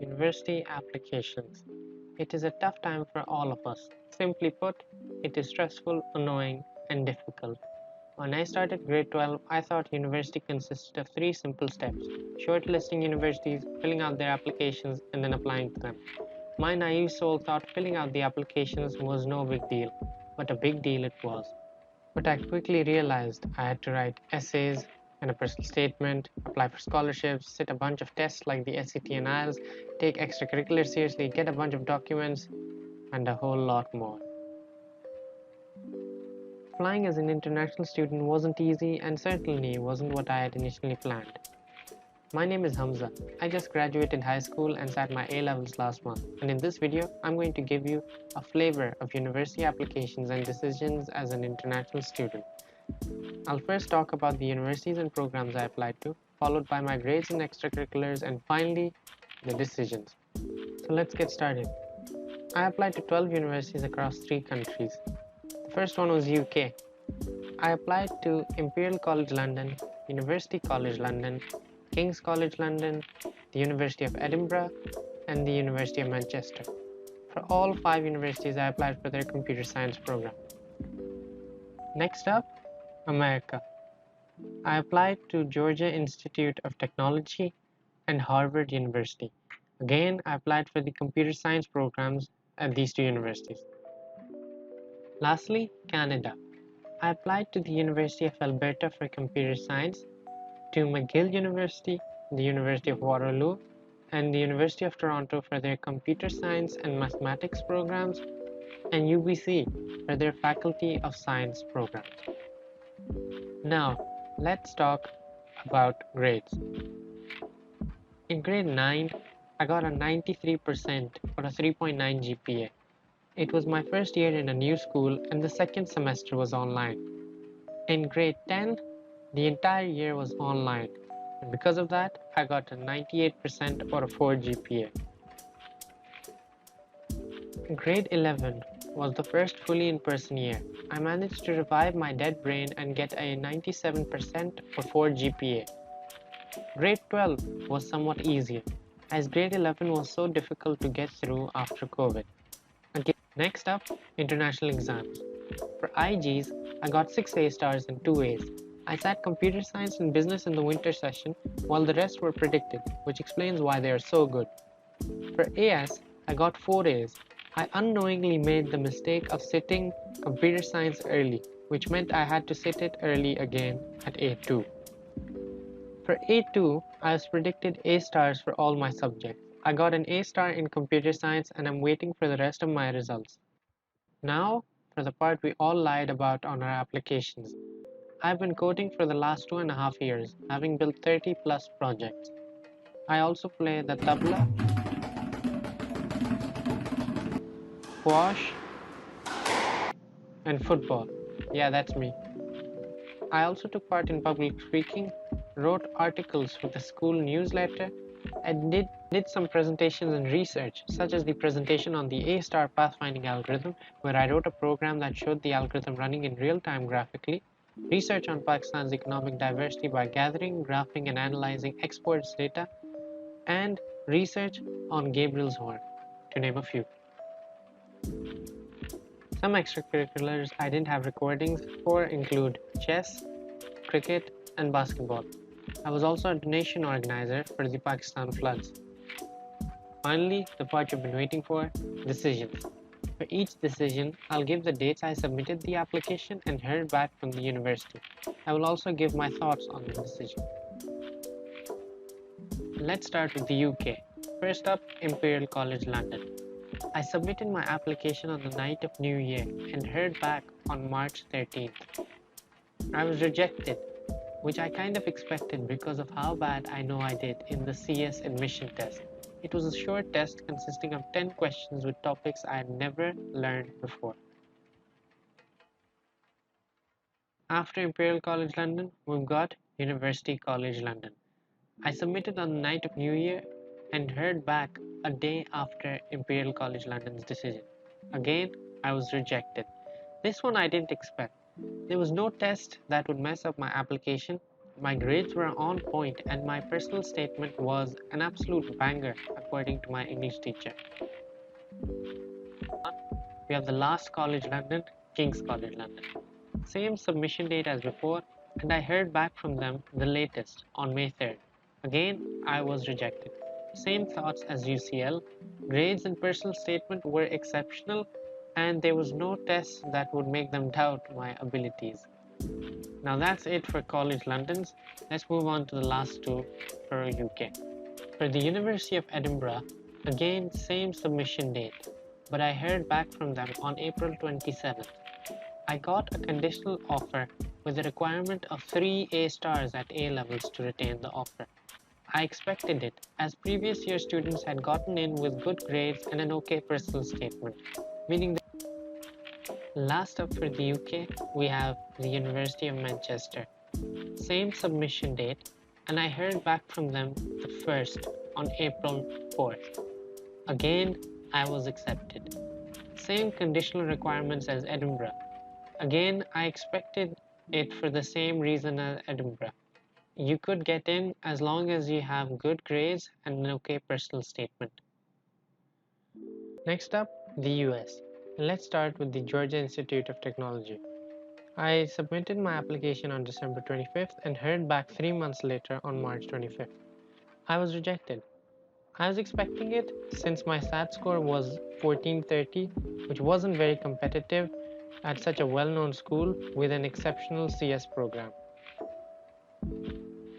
University applications. It is a tough time for all of us. Simply put, it is stressful, annoying, and difficult. When I started grade 12, I thought university consisted of three simple steps: shortlisting universities, filling out their applications, and then applying to them. My naive soul thought filling out the applications was no big deal, but a big deal it was. But I quickly realized I had to write essays and a personal statement, apply for scholarships, sit a bunch of tests like the SAT and IELTS, take extracurriculars seriously, get a bunch of documents, and a whole lot more. Applying as an international student wasn't easy and certainly wasn't what I had initially planned. My name is Hamza. I just graduated high school and sat my A-levels last month, and in this video, I'm going to give you a flavor of university applications and decisions as an international student. I'll first talk about the universities and programs I applied to, followed by my grades and extracurriculars, and finally, the decisions. So let's get started. I applied to 12 universities across 3 countries. The first one was UK. I applied to Imperial College London, University College London, King's College London, the University of Edinburgh, and the University of Manchester. For all 5 universities, I applied for their computer science program. Next up, America. I applied to Georgia Institute of Technology and Harvard University. Again, I applied for the computer science programs at these 2 universities. Lastly, Canada. I applied to the University of Alberta for computer science, to McGill University, the University of Waterloo, and the University of Toronto for their computer science and mathematics programs, and UBC for their Faculty of Science programs. Now, let's talk about grades. In grade 9, I got a 93% or a 3.9 GPA. It was my first year in a new school and the second semester was online. In grade 10, the entire year was online, and because of that, I got a 98% or a 4 GPA. Grade 11 was the first fully in-person year. I managed to revive my dead brain and get a 97% or 4 GPA. Grade 12 was somewhat easier, as grade 11 was so difficult to get through after COVID. Again, next up, international exams. For IGs, I got 6 A stars and 2 A's. I sat computer science and business in the winter session, while the rest were predicted, which explains why they are so good. For AS, I got 4 A's. I unknowingly made the mistake of sitting computer science early, which meant I had to sit it early again at A2. For A2, I was predicted A stars for all my subjects. I got an A star in computer science and I'm waiting for the rest of my results. Now, for the part we all lied about on our applications. I've been coding for the last 2.5 years, having built 30 plus projects. I also play the tabla, squash, and football. Yeah, that's me. I also took part in public speaking, wrote articles for the school newsletter, and did some presentations and research, such as the presentation on the A-star pathfinding algorithm, where I wrote a program that showed the algorithm running in real time graphically, research on Pakistan's economic diversity by gathering, graphing, and analyzing exports data, and research on Gabriel's horn, to name a few. Some extracurriculars I didn't have recordings for include chess, cricket, and basketball. I was also a donation organizer for the Pakistan floods. Finally, the part you've been waiting for, decisions. For each decision, I'll give the dates I submitted the application and heard back from the university. I will also give my thoughts on the decision. Let's start with the UK. First up, Imperial College London. I submitted my application on the night of New Year and heard back on March 13th. I was rejected, which I kind of expected because of how bad I know I did in the CS admission test. It was a short test consisting of 10 questions with topics I had never learned before. After Imperial College London, we've got University College London. I submitted on the night of New Year and heard back a day after Imperial College London's decision. Again, I was rejected. This one I didn't expect. There was no test that would mess up my application, My grades were on point and my personal statement was an absolute banger according to my English teacher. We have the last college London, King's College London. Same submission date as before, and I heard back from them the latest on May 3rd. Again, I was rejected. Same thoughts as UCL. Grades and personal statement were exceptional, and there was no test that would make them doubt my abilities. Now that's it for College Londons. Let's move on to the last two for UK. For the University of Edinburgh, again same submission date, but I heard back from them on April 27th. I got a conditional offer with a requirement of 3 A stars at A levels to retain the offer. I expected it, as previous year students had gotten in with good grades and an okay personal statement, meaning that. Last up for the UK, we have the University of Manchester. Same submission date, and I heard back from them the first on April 4th. Again, I was accepted. Same conditional requirements as Edinburgh. Again, I expected it for the same reason as Edinburgh. You could get in as long as you have good grades and an okay personal statement. Next up, the US. Let's start with the Georgia Institute of Technology. I submitted my application on December 25th and heard back 3 months later on March 25th. I was rejected. I was expecting it since my SAT score was 1430, which wasn't very competitive at such a well-known school with an exceptional CS program.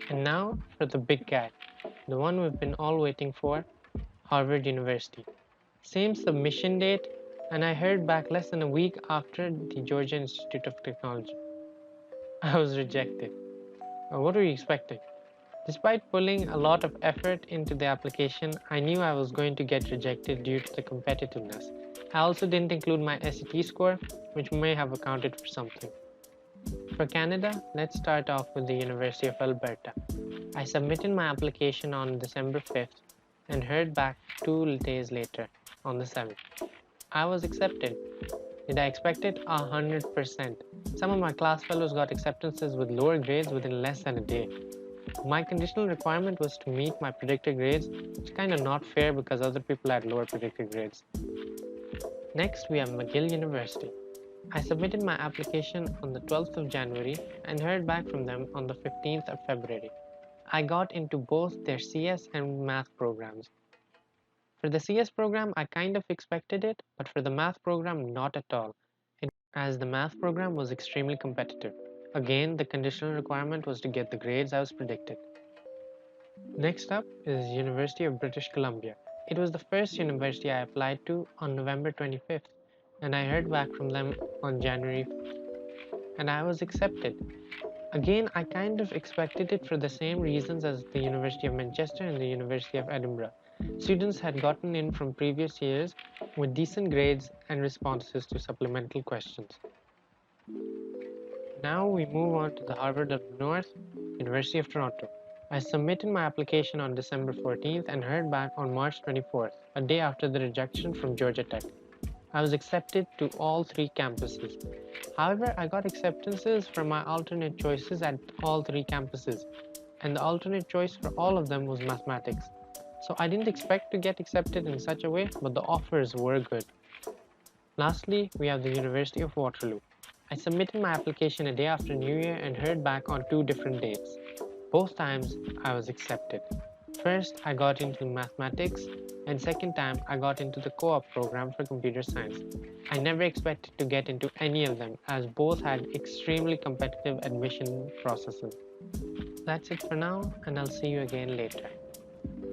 And now for the big guy, the one we've been all waiting for, Harvard University. Same submission date, and I heard back less than a week after the Georgia Institute of Technology. I was rejected. What were you expecting? Despite putting a lot of effort into the application, I knew I was going to get rejected due to the competitiveness. I also didn't include my SAT score, which may have accounted for something. For Canada, let's start off with the University of Alberta. I submitted my application on December 5th and heard back 2 days later, on the 7th. I was accepted. Did I expect it? 100%. Some of my class fellows got acceptances with lower grades within less than a day. My conditional requirement was to meet my predicted grades, which is kind of not fair because other people had lower predicted grades. Next, we have McGill University. I submitted my application on the 12th of January and heard back from them on the 15th of February. I got into both their CS and math programs. For the CS program, I kind of expected it, but for the math program, not at all, as the math program was extremely competitive. Again, the conditional requirement was to get the grades I was predicted. Next up is University of British Columbia. It was the first university I applied to on November 25th, and I heard back from them on January 5th, and I was accepted. Again, I kind of expected it for the same reasons as the University of Manchester and the University of Edinburgh. Students had gotten in from previous years with decent grades and responses to supplemental questions. Now we move on to the Harvard of the North, University of Toronto. I submitted my application on December 14th and heard back on March 24th, a day after the rejection from Georgia Tech. I was accepted to all 3 campuses. However, I got acceptances from my alternate choices at all 3 campuses, and the alternate choice for all of them was mathematics. So I didn't expect to get accepted in such a way, but the offers were good. Lastly, we have the University of Waterloo. I submitted my application a day after New Year and heard back on 2 different dates. Both times, I was accepted. First, I got into mathematics, and second time, I got into the co-op program for computer science. I never expected to get into any of them, as both had extremely competitive admission processes. That's it for now, and I'll see you again later.